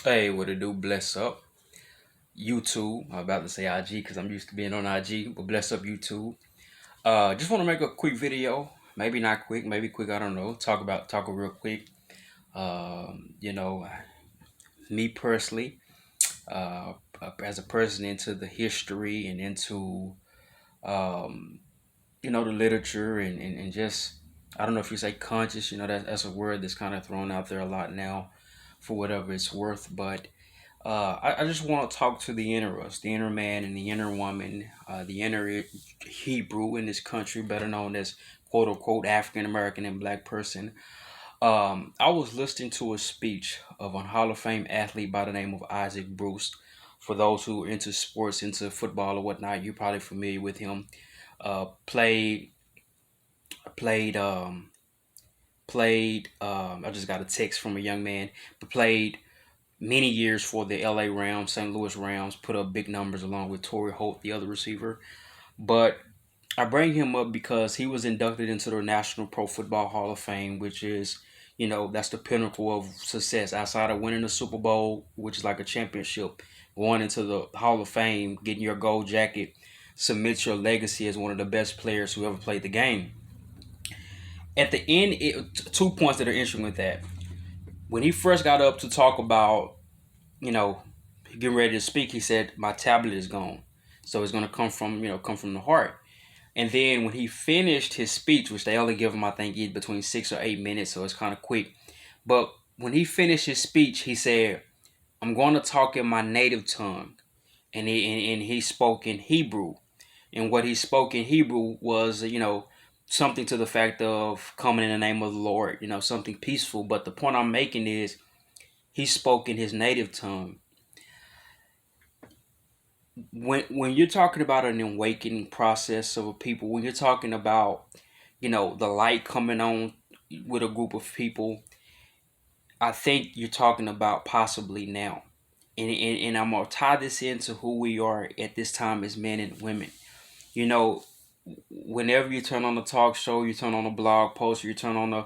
Hey, what it do? Bless up. YouTube. I'm about to say IG because I'm used to being on IG, but bless up YouTube. Just want to make a quick video. Maybe not quick, maybe quick. I don't know. Talk real quick. You know, me personally, uh, as a person into the history and into um, the literature and just I don't know if you say conscious. That's a word that's kind of thrown out there a lot now, for whatever it's worth, but. I just want to talk to the inner us, the inner man and the inner woman, the inner Hebrew in this country, better known as quote unquote African American and black person. I was listening to a speech of a Hall of Fame athlete by the name of Isaac Bruce. For those who are into sports, into football or whatnot, you're probably familiar with him. Played, played, played. I just got a text from a young man, but played many years for the LA Rams, St. Louis Rams, put up big numbers along with Torrey Holt, the other receiver. But I bring him up because he was inducted into the National Pro Football Hall of Fame, which is, that's the pinnacle of success outside of winning the Super Bowl, which is like a championship. Going into the Hall of Fame, getting your gold jacket, submits your legacy as one of the best players who ever played the game. At the end, 2 points that are interesting with that. When he first got up to talk about you know, getting ready to speak, he said, "My tablet is gone." So it's gonna come from the heart. And then when he finished his speech, which they only give him, I think, between 6 or 8 minutes, so it's kind of quick. But when he finished his speech, he said, "I'm going to talk in my native tongue," and he spoke in Hebrew. And what he spoke in Hebrew was, something to the fact of coming in the name of the Lord, something peaceful. But the point I'm making is he spoke in his native tongue. When you're talking about an awakening process of a people, when you're talking about the light coming on with a group of people, I think you're talking about possibly now, and I'm gonna tie this into who we are at this time as men and women. You know, Whenever you turn on the talk show, you turn on a blog post, you turn on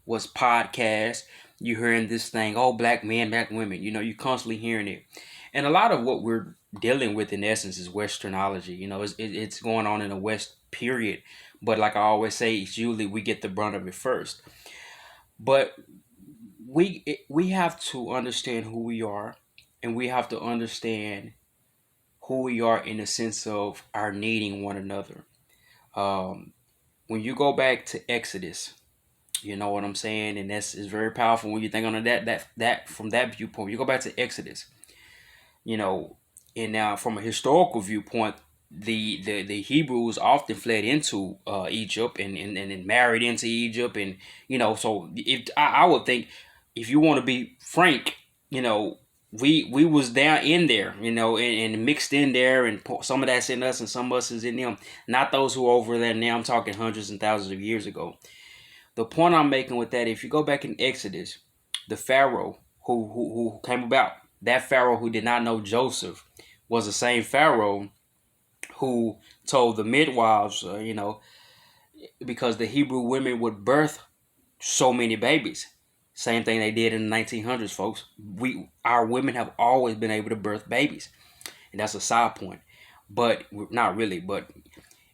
what's podcast, you're hearing this thing, oh, black men, black women, you're constantly hearing it. And a lot of what we're dealing with in essence is westernology. It's going on in the West, period. But like I always say, it's usually we get the brunt of it first. But we have to understand who we are, and we have to understand who we are in the sense of our needing one another. Um, when you go back to Exodus, you know what I'm saying, and that's is very powerful when you think on that from that viewpoint. You go back to Exodus, you know, and now from a historical viewpoint, the Hebrews often fled into Egypt and married into Egypt, and so if I would think, if you want to be frank, we was down in there, and mixed in there, and some of that's in us and some of us is in them. Not those who are over there now. I'm talking hundreds and thousands of years ago. The point I'm making with that, if you go back in Exodus, the Pharaoh who came about, that Pharaoh who did not know Joseph, was the same Pharaoh who told the midwives, because the Hebrew women would birth so many babies. Same thing they did in the 1900s, folks. Our women have always been able to birth babies, and that's a side point, but not really. But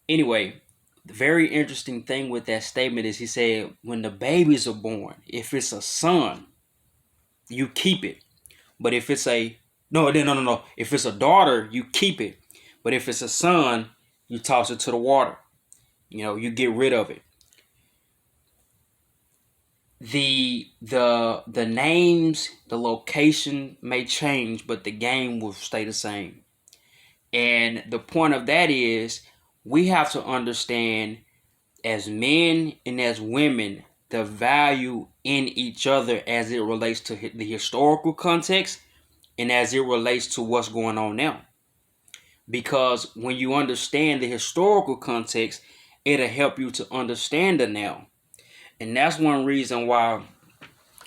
anyway, the very interesting thing with that statement is he said, when the babies are born, if it's a son, you keep it. But if it's a no. If it's a daughter, you keep it. But if it's a son, you toss it to the water. You get rid of it. The names, the location may change, but the game will stay the same. And the point of that is we have to understand, as men and as women, the value in each other as it relates to the historical context and as it relates to what's going on now. Because when you understand the historical context, it'll help you to understand the now. And that's one reason why,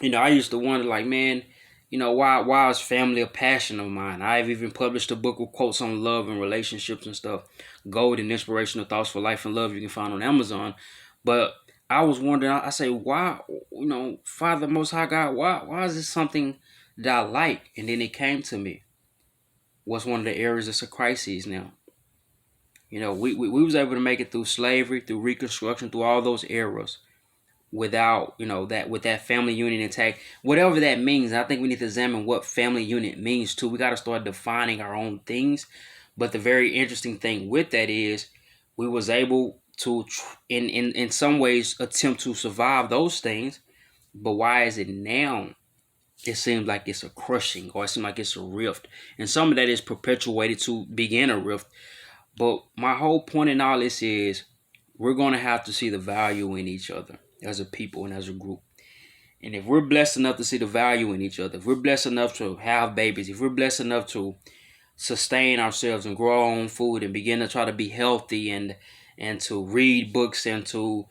I used to wonder, like, man, why is family a passion of mine? I've even published a book with quotes on love and relationships and stuff. Gold and inspirational thoughts for life and love, you can find on Amazon. But I was wondering, I say, why, Father Most High God, why is this something that I like, and then it came to me. What's one of the areas that's a crisis now? We was able to make it through slavery, through Reconstruction, through all those eras without, that with that family unit intact, whatever that means. I think we need to examine what family unit means too. We got to start defining our own things. But the very interesting thing with that is we was able to, in some ways, attempt to survive those things. But why is it now? It seems like it's a crushing, or it seems like it's a rift, and some of that is perpetuated to begin a rift. But my whole point in all this is we're going to have to see the value in each other as a people and as a group. And if we're blessed enough to see the value in each other, if we're blessed enough to have babies, if we're blessed enough to sustain ourselves and grow our own food and begin to try to be healthy and to read books and to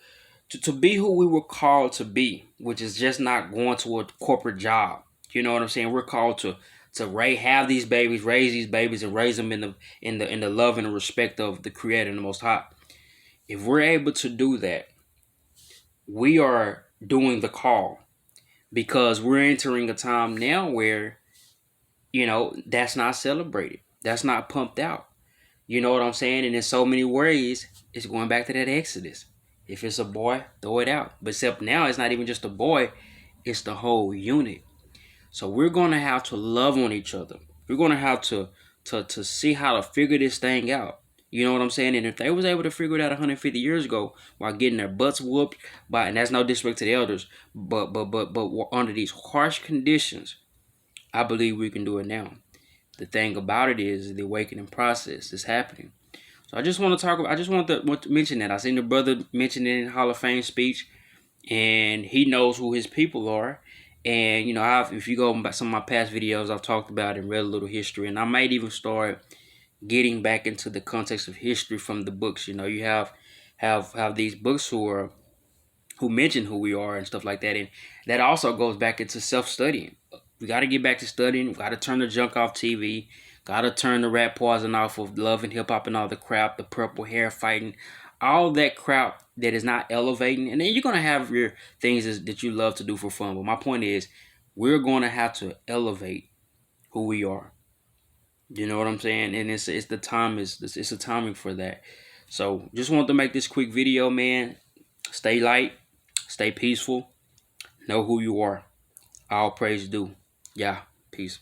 be who we were called to be, which is just not going to a corporate job. You know what I'm saying? We're called to have these babies, raise these babies, and raise them in the love and the respect of the Creator and the Most High. If we're able to do that, we are doing the call, because we're entering a time now where that's not celebrated, that's not pumped out. You know what I'm saying? And in so many ways, it's going back to that Exodus. If it's a boy, throw it out. But except now, it's not even just a boy, it's the whole unit. So we're going to have to love on each other. We're going to have to see how to figure this thing out. You know what I'm saying? And if they was able to figure it out 150 years ago while getting their butts whooped by, and that's no disrespect to the elders, but under these harsh conditions, I believe we can do it now. The thing about it is the awakening process is happening. So I just want to talk about. I just want to mention that. I seen the brother mention it in Hall of Fame speech, and he knows who his people are. And if you go back some of my past videos, I've talked about and read a little history, and I might even start getting back into the context of history from the books. You have these books who mention who we are and stuff like that, and that also goes back into self-studying. We got to get back to studying. We got to turn the junk off TV. Got to turn the rap pausing off of love and hip hop and all the crap, the purple hair fighting, all that crap that is not elevating. And then you're gonna have your things that you love to do for fun. But my point is, we're gonna have to elevate who we are. You know what I'm saying? And it's the time it's a timing for that. So just want to make this quick video, man. Stay light, stay peaceful, know who you are. All praise due. Yeah, peace.